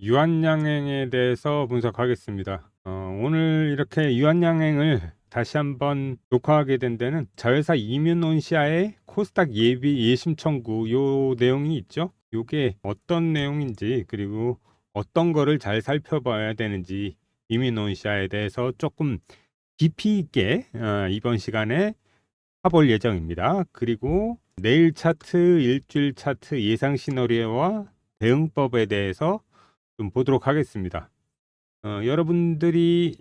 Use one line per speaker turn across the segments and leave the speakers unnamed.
유한양행에 대해서 분석하겠습니다. 오늘 이렇게 유한양행을 다시 한번 녹화하게 된 데는 자회사 이뮨온시아의 코스닥 예심 청구 요 내용이 있죠. 요게 어떤 내용인지, 그리고 어떤 거를 잘 살펴봐야 되는지 이뮨온시아에 대해서 조금 깊이 있게 이번 시간에 해볼 예정입니다. 그리고 내일 차트, 일주일 차트 예상 시나리오와 대응법에 대해서 좀 보도록 하겠습니다. 여러분들이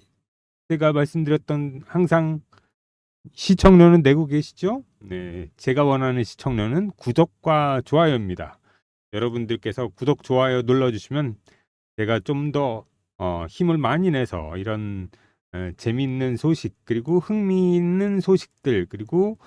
제가 말씀드렸던 항상 시청료는 내고 계시죠? 네, 제가 원하는 시청료는 구독과 좋아요입니다. 여러분들께서 구독, 좋아요 눌러주시면 제가 좀 더 힘을 많이 내서 이런 재미있는 소식, 그리고 흥미있는 소식들, 그리고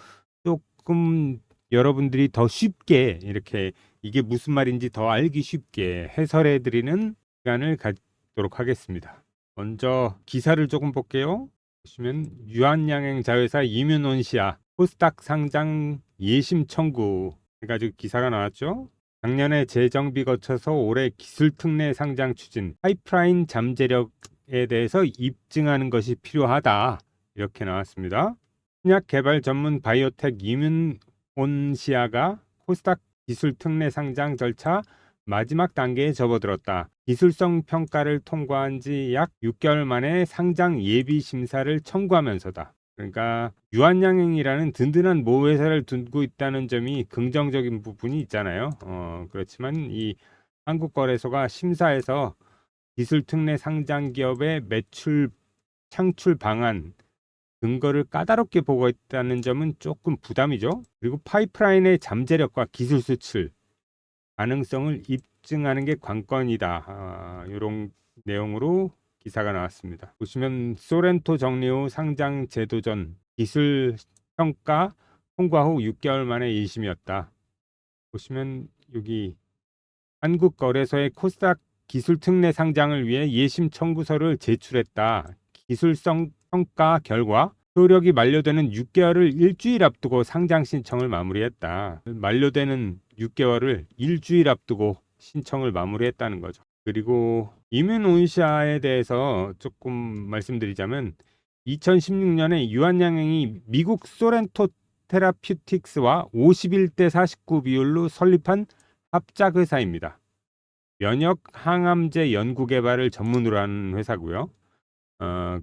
조금 여러분들이 더 쉽게 이렇게 이게 무슨 말인지 더 알기 쉽게 해설해 드리는 시간을 갖도록 하겠습니다. 먼저 기사를 조금 볼게요. 보시면 유한양행 자회사 이뮨온시아 코스닥 상장 예심 청구 해가지고 기사가 나왔죠. 작년에 재정비 거쳐서 올해 기술 특례 상장 추진, 파이프라인 잠재력에 대해서 입증하는 것이 필요하다, 이렇게 나왔습니다. 신약 개발 전문 바이오텍 이뮨온시아가 코스닥 기술 특례 상장 절차 마지막 단계에 접어들었다. 기술성 평가를 통과한 지 약 6개월 만에 상장 예비 심사를 청구하면서다. 그러니까 유한양행이라는 든든한 모회사를 두고 있다는 점이 긍정적인 부분이 있잖아요. 그렇지만 이 한국거래소가 심사에서 기술 특례 상장 기업의 매출 창출 방안 근거를 까다롭게 보고 있다는 점은 조금 부담이죠. 그리고 파이프라인의 잠재력과 기술 수출 가능성을 입증하는 게 관건이다. 이런 내용으로 기사가 나왔습니다. 보시면 소렌토 정리 후 상장 제도 전 기술 평가 통과 후 6개월 만에 1심이었다. 보시면 여기 한국거래소의 코스닥 기술 특례 상장을 위해 예심 청구서를 제출했다. 기술성 평가 결과 효력이 만료되는 6개월을 일주일 앞두고 상장 신청을 마무리했다. 만료되는 6개월을 일주일 앞두고 신청을 마무리했다는 거죠. 그리고 이뮨온시아에 대해서 조금 말씀드리자면 2016년에 유한양행이 미국 소렌토 테라퓨틱스와 51대 49 비율로 설립한 합작 회사입니다. 면역 항암제 연구 개발을 전문으로 하는 회사고요.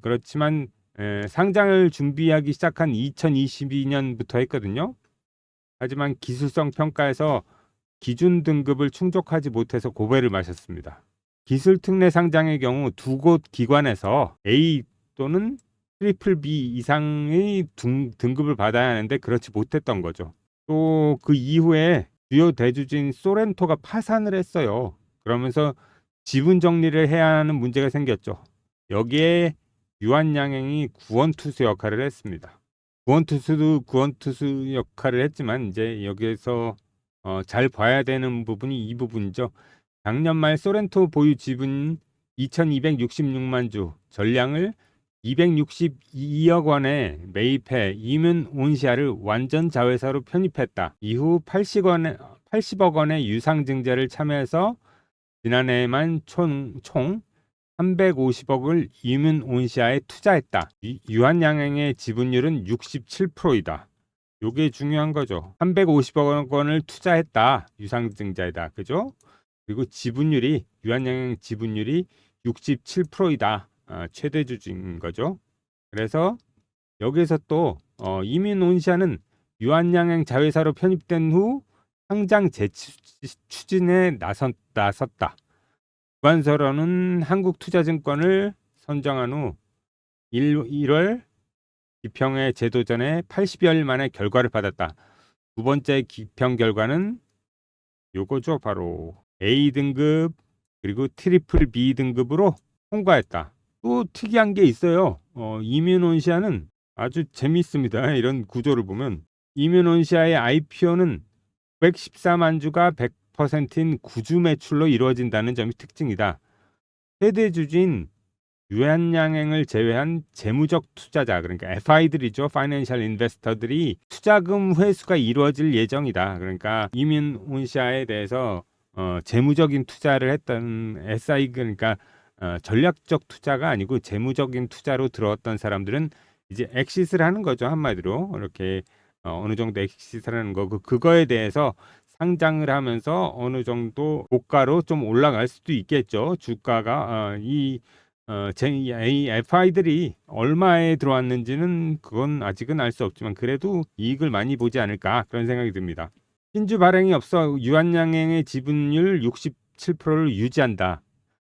그렇지만 상장을 준비하기 시작한 2022년부터 했거든요. 하지만 기술성 평가에서 기준 등급을 충족하지 못해서 고배를 마셨습니다. 기술 특례 상장의 경우 두 곳 기관에서 A 또는 트리플 B 이상의 등급을 받아야 하는데 그렇지 못했던 거죠. 또 그 이후에 주요 대주주인 소렌토가 파산을 했어요. 그러면서 지분 정리를 해야 하는 문제가 생겼죠. 여기에 유한양행이 구원투수 역할을 했습니다. 구원투수도 구원투수 역할을 했지만 이제 여기에서 잘 봐야 되는 부분이 이 부분이죠. 작년 말 소렌토 보유 지분 2266만 주, 전량을 262억 원에 매입해 이뮨온시아를 완전 자회사로 편입했다. 이후 80억 원의 유상증자를 참여해서 지난해에만 총 350억을 이뮨온시아에 투자했다. 유한양행의 지분율은 67%이다. 요게 중요한 거죠. 350억 원을 투자했다. 유상증자에다. 그죠? 그리고 지분율이 유한양행 지분율이 67%이다. 최대 주주인 거죠. 그래서 여기서 또 이뮨온시아는 유한양행 자회사로 편입된 후 상장 재추진에 나섰다. 주관서로는 한국투자증권을 선정한 후 1월 기평의 제도 전에 80여일 만에 결과를 받았다. 두 번째 기평 결과는 요거죠. 바로 A 등급 그리고 트리플 B 등급으로 통과했다. 또 특이한 게 있어요. 이뮨온시아는 아주 재미있습니다. 이런 구조를 보면 이뮨온시아의 IPO는 914만 주가 100%인 구주 매출로 이루어진다는 점이 특징이다. 최대 주주인 유한양행을 제외한 재무적 투자자, 그러니까 FI들이죠. 파이낸셜 인베스터들이 투자금 회수가 이루어질 예정이다. 그러니까 이뮨온시아에 대해서 재무적인 투자를 했던 SI, 그러니까 전략적 투자가 아니고 재무적인 투자로 들어왔던 사람들은 이제 엑싯을 하는 거죠. 한마디로 이렇게 어느 정도 엑싯을 하는 거, 그거에 대해서 상장을 하면서 어느 정도 고가로 좀 올라갈 수도 있겠죠. 주가가 이 FI들이 얼마에 들어왔는지는 그건 아직은 알 수 없지만 그래도 이익을 많이 보지 않을까 그런 생각이 듭니다. 신주 발행이 없어 유한양행의 지분율 67%를 유지한다.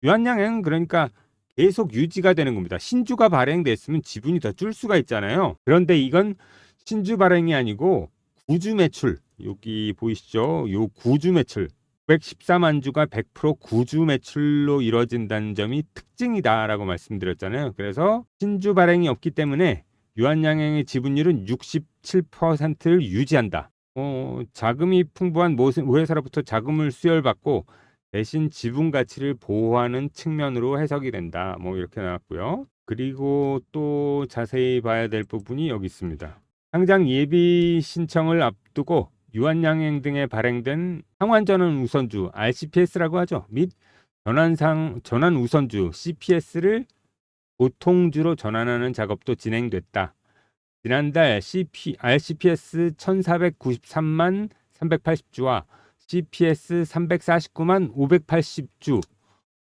유한양행은 그러니까 계속 유지가 되는 겁니다. 신주가 발행됐으면 지분이 더 줄 수가 있잖아요. 그런데 이건 신주 발행이 아니고 구주 매출, 여기 보이시죠? 요 구주 매출 914만 주가 100% 구주 매출로 이루어진다는 점이 특징이다라고 말씀드렸잖아요. 그래서 신주 발행이 없기 때문에 유한양행의 지분율은 67%를 유지한다. 자금이 풍부한 모회사로부터 자금을 수혈받고 대신 지분 가치를 보호하는 측면으로 해석이 된다. 뭐 이렇게 나왔고요. 그리고 또 자세히 봐야 될 부분이 여기 있습니다. 상장 예비 신청을 앞두고 유한양행 등에 발행된 상환전환 우선주 RCPS라고 하죠. 및 전환 우선주 CPS를 보통주로 전환하는 작업도 진행됐다. 지난달 RCPS 1493만 380주와 CPS 349만 580주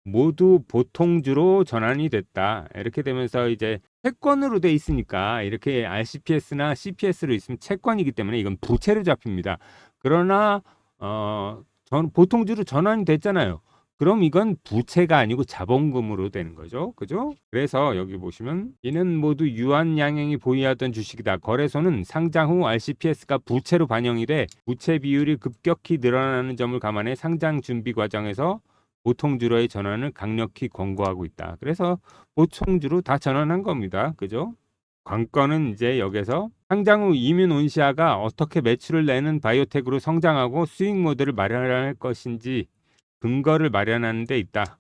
모두 보통주로 전환이 됐다. 이렇게 되면서 이제 채권으로 돼 있으니까 이렇게 RCPS나 CPS로 있으면 채권이기 때문에 이건 부채로 잡힙니다. 그러나 보통주로 전환이 됐잖아요. 그럼 이건 부채가 아니고 자본금으로 되는 거죠. 그죠? 그래서 여기 보시면 이는 모두 유한양행이 보유하던 주식이다. 거래소는 상장 후 RCPS가 부채로 반영이 돼 부채 비율이 급격히 늘어나는 점을 감안해 상장 준비 과정에서 보통주로의 전환을 강력히 권고하고 있다. 그래서 보통주로 다 전환한 겁니다. 그죠? 관건은 이제 여기서 상장 후 이뮨온시아가 어떻게 매출을 내는 바이오텍으로 성장하고 수익 모델을 마련할 것인지 근거를 마련하는 데 있다.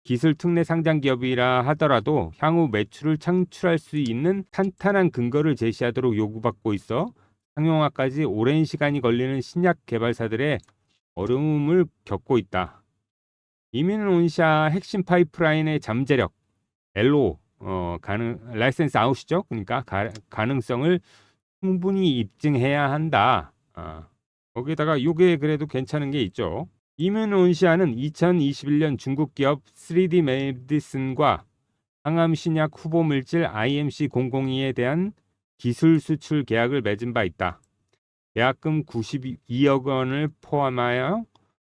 기술 특례 상장 기업이라 하더라도 향후 매출을 창출할 수 있는 탄탄한 근거를 제시하도록 요구받고 있어 상용화까지 오랜 시간이 걸리는 신약 개발사들의 어려움을 겪고 있다. 이뮨온시아 핵심 파이프라인의 잠재력, LO, 라이센스 아웃이죠. 그러니까 가능성을 충분히 입증해야 한다. 거기다가 요게 그래도 괜찮은 게 있죠. 이뮨온시아는 2021년 중국 기업 3D 메디슨과 항암 신약 후보 물질 IMC002에 대한 기술 수출 계약을 맺은 바 있다. 계약금 92억 원을 포함하여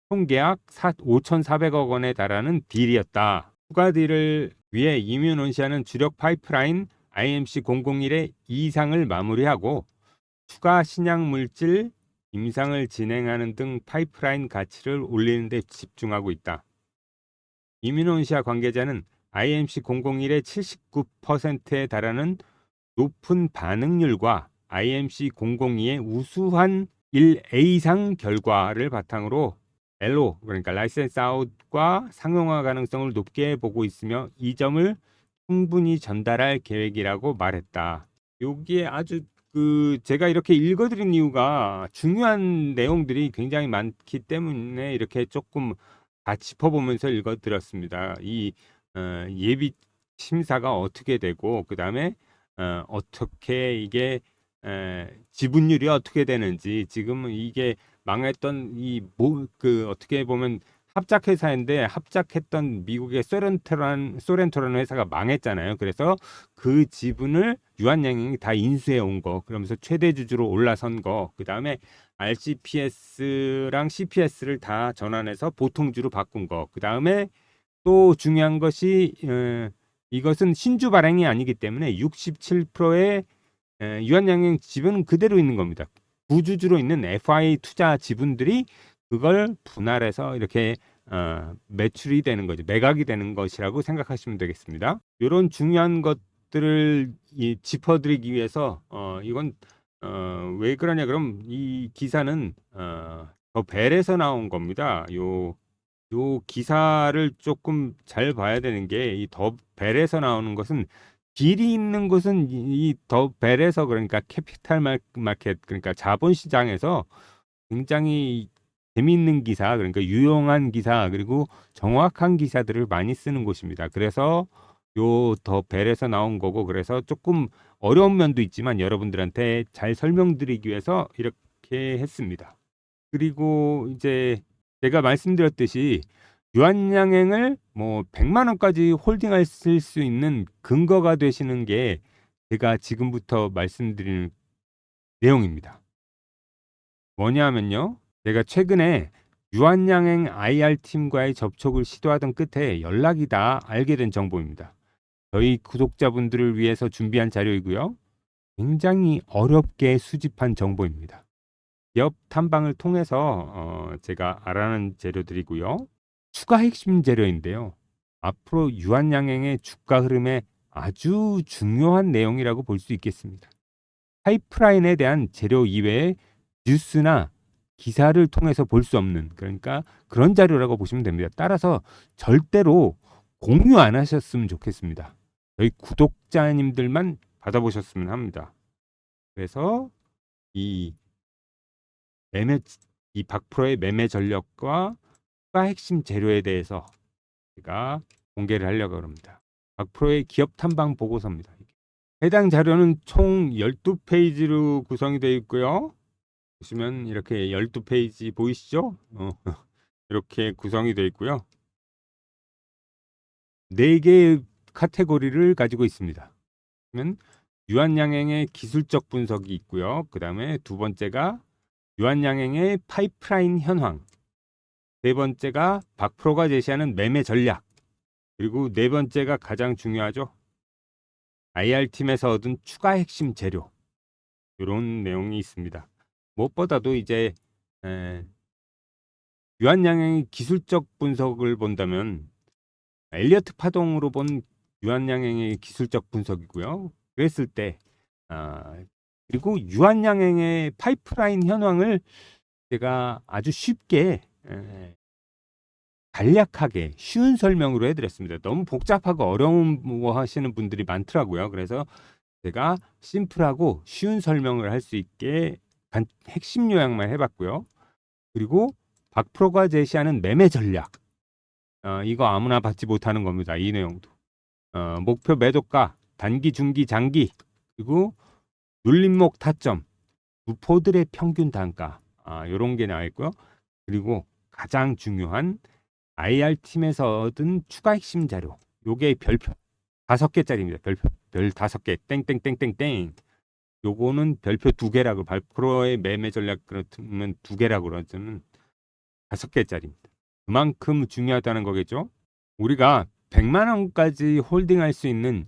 총 계약 5,400억 원에 달하는 딜이었다. 추가 딜을 위해 이뮨온시아는 주력 파이프라인 IMC001의 이상을 마무리하고 추가 신약 물질 임상을 진행하는 등 파이프라인 가치를 올리는 데 집중하고 있다. 이뮨온시아 관계자는 IMC001의 79%에 달하는 높은 반응률과 IMC002의 우수한 1A상 결과를 바탕으로 LO, 그러니까 라이센스 아웃과 상용화 가능성을 높게 보고 있으며 이 점을 충분히 전달할 계획이라고 말했다. 여기에 아주 제가 이렇게 읽어드린 이유가 중요한 내용들이 굉장히 많기 때문에 이렇게 조금 다 짚어보면서 읽어드렸습니다. 이 예비 심사가 어떻게 되고 그 다음에 어떻게 이게 지분율이 어떻게 되는지, 지금 이게 망했던 어떻게 보면 합작 회사인데 합작했던 미국의 소렌토라는 회사가 망했잖아요. 그래서 그 지분을 유한양행이 다 인수해 온 거, 그러면서 최대 주주로 올라선 거, 그 다음에 RCPS랑 CPS를 다 전환해서 보통주로 바꾼 거, 그 다음에 또 중요한 것이 이것은 신주 발행이 아니기 때문에 67%의 유한양행 지분은 그대로 있는 겁니다. 구주주로 있는 FI 투자 지분들이 그걸 분할해서 이렇게 매출이 되는 거죠. 매각이 되는 것이라고 생각하시면 되겠습니다. 이런 중요한 것들을 짚어드리기 위해서 이건 왜 그러냐, 그럼 이 기사는 더 벨에서 나온 겁니다. 요 기사를 조금 잘 봐야 되는 게, 이 더 벨에서 나오는 것은 딜이 있는 곳은 이 더 벨에서, 그러니까 캐피탈 마켓, 그러니까 자본 시장에서 굉장히 재미있는 기사, 그러니까 유용한 기사, 그리고 정확한 기사들을 많이 쓰는 곳입니다. 그래서 요 더 벨에서 나온 거고, 그래서 조금 어려운 면도 있지만 여러분들한테 잘 설명드리기 위해서 이렇게 했습니다. 그리고 이제 제가 말씀드렸듯이 유한양행을 뭐 100만 원까지 홀딩할 수 있는 근거가 되시는 게 제가 지금부터 말씀드리는 내용입니다. 뭐냐면요, 제가 최근에 유한양행 IR팀과의 접촉을 시도하던 끝에 연락이 다 알게 된 정보입니다. 저희 구독자분들을 위해서 준비한 자료이고요. 굉장히 어렵게 수집한 정보입니다. 기업 탐방을 통해서 제가 알아낸 재료들이고요. 추가 핵심 재료인데요. 앞으로 유한양행의 주가 흐름에 아주 중요한 내용이라고 볼 수 있겠습니다. 파이프라인에 대한 재료 이외에 뉴스나 기사를 통해서 볼 수 없는, 그러니까 그런 자료라고 보시면 됩니다. 따라서 절대로 공유 안 하셨으면 좋겠습니다. 저희 구독자님들만 받아보셨으면 합니다. 그래서 이 박프로의 매매 전략과 추가 핵심 재료에 대해서 제가 공개를 하려고 합니다. 박프로의 기업 탐방 보고서입니다. 해당 자료는 총 12페이지로 구성이 되어 있고요. 보시면 이렇게 12페이지 보이시죠? 이렇게 구성이 되어 있고요. 4개의 카테고리를 가지고 있습니다. 그러면 유한양행의 기술적 분석이 있고요. 그 다음에 두 번째가 유한양행의 파이프라인 현황, 세 번째가 박프로가 제시하는 매매 전략, 그리고 네 번째가 가장 중요하죠. IR팀에서 얻은 추가 핵심 재료, 이런 내용이 있습니다. 무엇보다도 이제 유한양행의 기술적 분석을 본다면 엘리어트 파동으로 본 유한양행의 기술적 분석이고요. 그랬을 때 그리고 유한양행의 파이프라인 현황을 제가 아주 쉽게 간략하게 쉬운 설명으로 해드렸습니다. 너무 복잡하고 어려워하시는 분들이 많더라고요. 그래서 제가 심플하고 쉬운 설명을 할 수 있게 핵심 요약만 해봤고요. 그리고 박프로가 제시하는 매매 전략, 이거 아무나 받지 못하는 겁니다. 이 내용도 목표 매도가, 단기, 중기, 장기, 그리고 눌림목 타점, 무포들의 평균 단가, 이런 게 나와 있고요. 그리고 가장 중요한 IR팀에서 얻은 추가 핵심 자료, 요게 별표 5개짜리입니다. 별표 별 5개 땡땡땡땡땡. 요거는 별표 2개라고, 박프로의 매매 전략 그렇으면 2개라고 그러면 5개짜리입니다. 그만큼 중요하다는 거겠죠. 우리가 100만 원까지 홀딩할 수 있는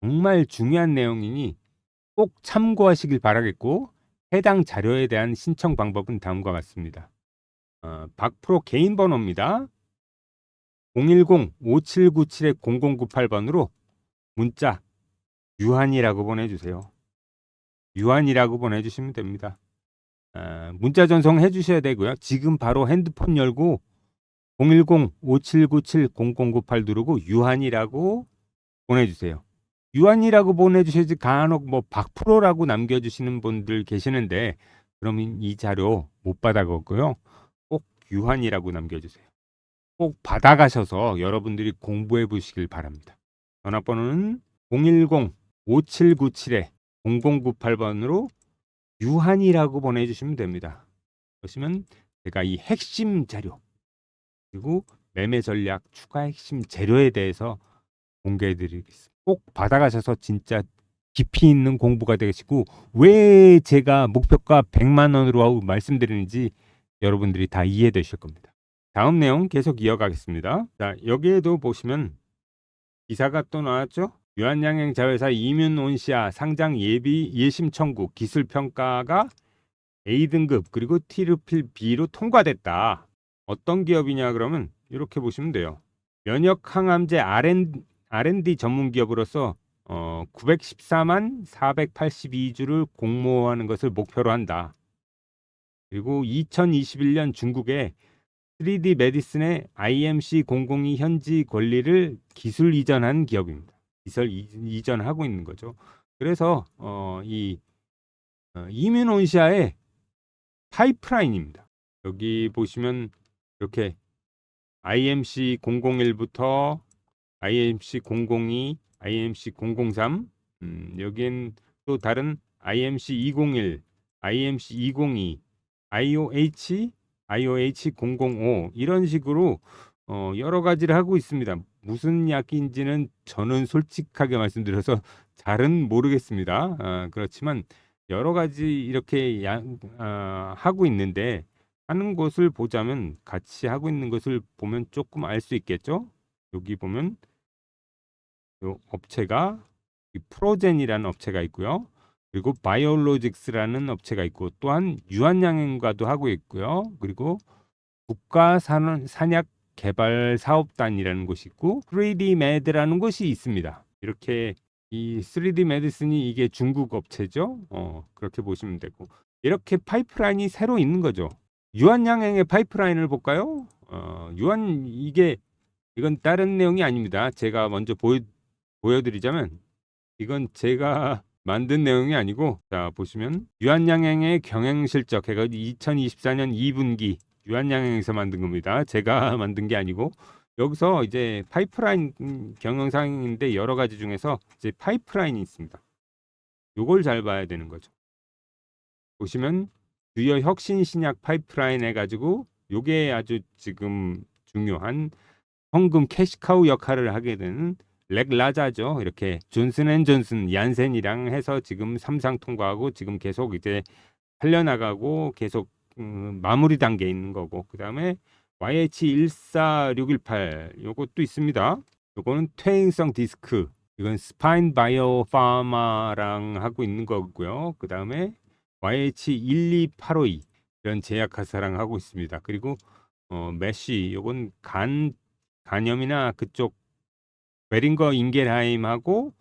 정말 중요한 내용이니 꼭 참고하시길 바라겠고, 해당 자료에 대한 신청 방법은 다음과 같습니다. 박프로 개인 번호입니다. 010-5797-0098번으로 문자 유한이라고 보내주세요. 유한이라고 보내주시면 됩니다. 문자 전송해 주셔야 되고요. 지금 바로 핸드폰 열고 010-5797-0098 누르고 유한이라고 보내주세요. 유한이라고 보내주셔야지, 간혹 뭐 박프로라고 남겨주시는 분들 계시는데 그러면 이 자료 못 받아가고요. 꼭 유한이라고 남겨주세요. 꼭 받아가셔서 여러분들이 공부해 보시길 바랍니다. 전화번호는 010-5797-0098번으로 유한이라고 보내주시면 됩니다. 보시면 제가 이 핵심 자료, 그리고 매매 전략, 추가 핵심 재료에 대해서 공개해 드리겠습니다. 꼭 받아가셔서 진짜 깊이 있는 공부가 되시고, 왜 제가 목표가 100만 원으로 말씀드리는지 여러분들이 다 이해되실 겁니다. 다음 내용 계속 이어가겠습니다. 자, 여기에도 보시면 기사가 또 나왔죠. 유한양행 자회사 이뮨온시아 상장 예심 청구, 기술 평가가 A등급 그리고 T루필 B로 통과됐다. 어떤 기업이냐 그러면 이렇게 보시면 돼요. 면역 항암제 R&D 전문 기업으로서 914만 482주를 공모하는 것을 목표로 한다. 그리고 2021년 중국에 3D 메디슨의 IMC002 현지 권리를 기술 이전한 기업입니다. 기술 이전하고 있는 거죠. 그래서 이뮨온시아의 파이프라인입니다. 여기 보시면 이렇게 IMC 001부터 IMC 002, IMC 003, 여기엔 또 다른 IMC 201, IMC 202, IOH 005 이런 식으로 여러 가지를 하고 있습니다. 무슨 약인지는 저는 솔직하게 말씀드려서 잘은 모르겠습니다. 그렇지만 여러 가지 이렇게 하고 있는데 하는 것을 보자면 같이 하고 있는 것을 보면 조금 알 수 있겠죠? 여기 보면 요 업체가 프로젠이라는 업체가 있고요. 그리고 바이올로직스라는 업체가 있고 또한 유한양행과도 하고 있고요. 그리고 국가산약 개발 사업단이라는 곳이 있고 3D 메드라는 곳이 있습니다. 이렇게 이 3D 메디슨이 이게 중국 업체죠. 그렇게 보시면 되고 이렇게 파이프라인이 새로 있는 거죠. 유한양행의 파이프라인을 볼까요? 이건 다른 내용이 아닙니다. 제가 먼저 보여드리자면 이건 제가 만든 내용이 아니고 자 보시면 유한양행의 경영실적 해가 2024년 2분기 유한양행에서 만든 겁니다. 제가 만든 게 아니고 여기서 이제 파이프라인 경영상인데 여러 가지 중에서 이제 파이프라인이 있습니다. 요걸 잘 봐야 되는 거죠. 보시면 주요 혁신 신약 파이프라인 해가지고 요게 아주 지금 중요한 현금 캐시카우 역할을 하게 되는 렉라자죠. 이렇게 존슨앤존슨, 얀센이랑 해서 지금 3상 통과하고 지금 계속 이제 살려나가고 계속 마무리 단계에 있는 거고 그 다음에 YH14618 요것도 있습니다. 요거는 퇴행성 디스크 이건 스파인 바이오 파마랑 하고 있는 거고요. 그 다음에 YH12852 이런 제약회사랑 하고 있습니다. 그리고 메쉬 요건 간염이나 그쪽 베링거 인겔하임하고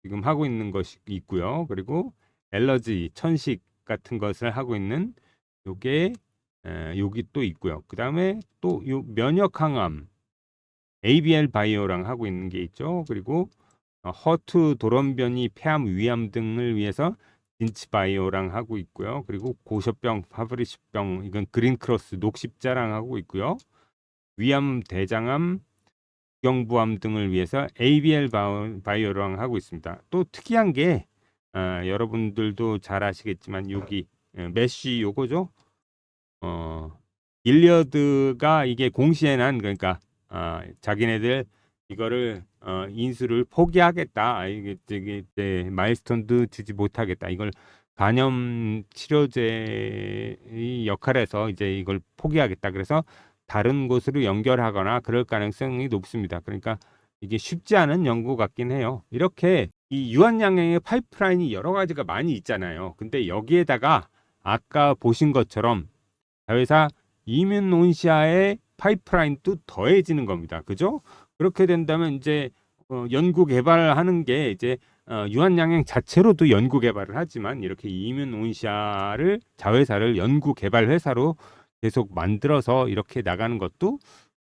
지금 하고 있는 것이 있고요. 그리고 엘러지, 천식 같은 것을 하고 있는 요게 여기 또 있고요. 그 다음에 또 요 면역항암 ABL 바이오랑 하고 있는 게 있죠. 그리고 허투, 돌원변이, 폐암, 위암 등을 위해서 진치바이오랑 하고 있고요. 그리고 고셔병, 파브리시병 이건 그린크로스, 녹십자랑 하고 있고요. 위암, 대장암, 경부암 등을 위해서 ABL 바이오랑 하고 있습니다. 또 특이한 게 여러분들도 잘 아시겠지만 여기 메쉬 요거죠. 일리어드가 이게 공시에난 그러니까 자기네들 이거를 인수를 포기하겠다. 이게 마일스톤도 주지 못하겠다. 이걸 간염 치료제의 역할에서 이제 이걸 포기하겠다. 그래서 다른 곳으로 연결하거나 그럴 가능성이 높습니다. 그러니까 이게 쉽지 않은 연구 같긴 해요. 이렇게 이 유한양행의 파이프라인이 여러 가지가 많이 있잖아요. 근데 여기에다가 아까 보신 것처럼 자회사 이뮨온시아의 파이프라인도 더해지는 겁니다. 그죠? 그렇게 된다면 이제 연구 개발하는 게 이제 유한양행 자체로도 연구 개발을 하지만 이렇게 이뮨온시아를 자회사를 연구 개발 회사로 계속 만들어서 이렇게 나가는 것도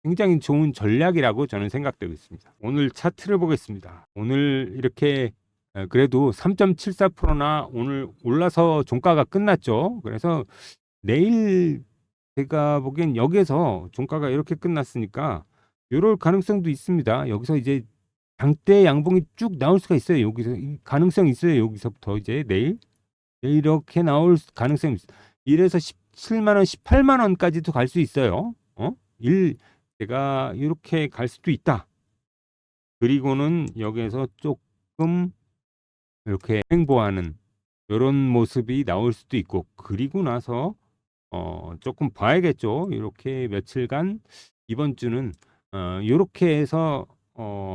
굉장히 좋은 전략이라고 저는 생각되고 있습니다. 오늘 차트를 보겠습니다. 오늘 이렇게 그래도 3.74%나 오늘 올라서 종가가 끝났죠. 그래서 내일 제가 보기엔 여기에서 종가가 이렇게 끝났으니까 이럴 가능성도 있습니다. 여기서 이제 장대 양봉이 쭉 나올 수가 있어요. 여기서 이 가능성이 있어요. 여기서부터 이제 내일 이렇게 나올 가능성이 있어요. 이래서 17만 원, 18만 원까지도 갈 수 있어요. 제가 이렇게 갈 수도 있다. 그리고는 여기에서 조금 이렇게 횡보하는 이런 모습이 나올 수도 있고 그리고 나서 조금 봐야겠죠. 이렇게 며칠간 이번 주는 이렇게 해서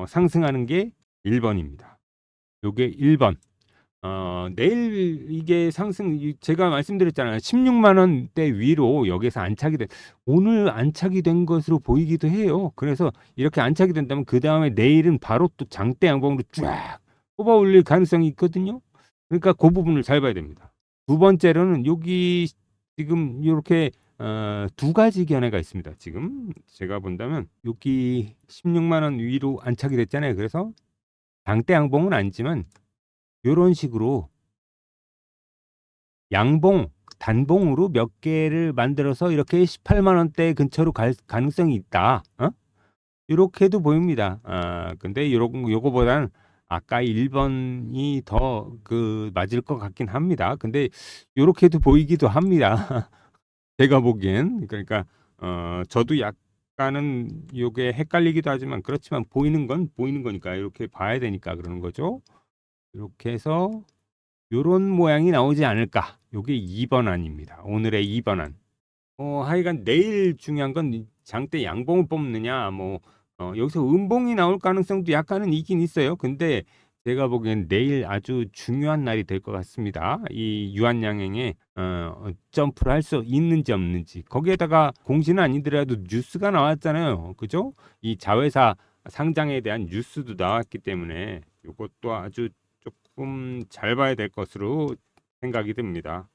상승하는 게 1번입니다. 요게 1번. 내일 이게 상승 제가 말씀드렸잖아요. 16만 원대 위로 여기서 안착이 오늘 안착이 된 것으로 보이기도 해요. 그래서 이렇게 안착이 된다면 그 다음에 내일은 바로 또 장대 양봉으로 쫙 뽑아 올릴 가능성이 있거든요. 그러니까 그 부분을 잘 봐야 됩니다. 두 번째로는 여기 지금 이렇게 두 가지 견해가 있습니다. 지금 제가 본다면 여기 16만 원 위로 안착이 됐잖아요. 그래서 장대 양봉은 아니지만 이런 식으로 양봉 단봉으로 몇 개를 만들어서 이렇게 18만 원대 근처로 갈 가능성이 있다. 이렇게도 보입니다. 근데 요거보다는 아까 1번이 더 맞을 것 같긴 합니다. 근데 요렇게도 보이기도 합니다. 제가 보기엔. 그러니까 저도 약간은 요게 헷갈리기도 하지만, 그렇지만 보이는 건 보이는 거니까 이렇게 봐야 되니까 그러는 거죠. 이렇게 해서 요런 모양이 나오지 않을까. 요게 2번 안입니다. 오늘의 2번 안. 하여간 내일 중요한 건 장대 양봉을 뽑느냐, 여기서 음봉이 나올 가능성도 약간은 있긴 있어요. 근데 제가 보기엔 내일 아주 중요한 날이 될 것 같습니다. 이 유한양행에 점프를 할 수 있는지 없는지. 거기에다가 공시는 아니더라도 뉴스가 나왔잖아요. 그죠? 이 자회사 상장에 대한 뉴스도 나왔기 때문에 이것도 아주 조금 잘 봐야 될 것으로 생각이 듭니다.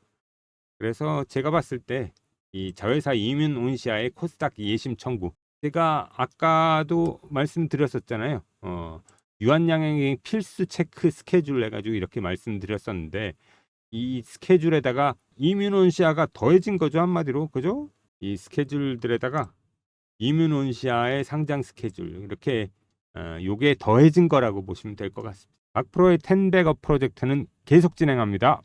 그래서 제가 봤을 때 이 자회사 이뮨 온시아의 코스닥 예심 청구, 제가 아까도 말씀드렸었잖아요. 유한양행의 필수 체크 스케줄 해가지고 이렇게 말씀드렸었는데, 이 스케줄에다가 이뮨 온시아가 더해진 거죠, 한마디로. 그죠? 이 스케줄들에다가 이뮨 온시아의 상장 스케줄, 이렇게 요게 더해진 거라고 보시면 될 것 같습니다. 박프로의 10백업 프로젝트는 계속 진행합니다.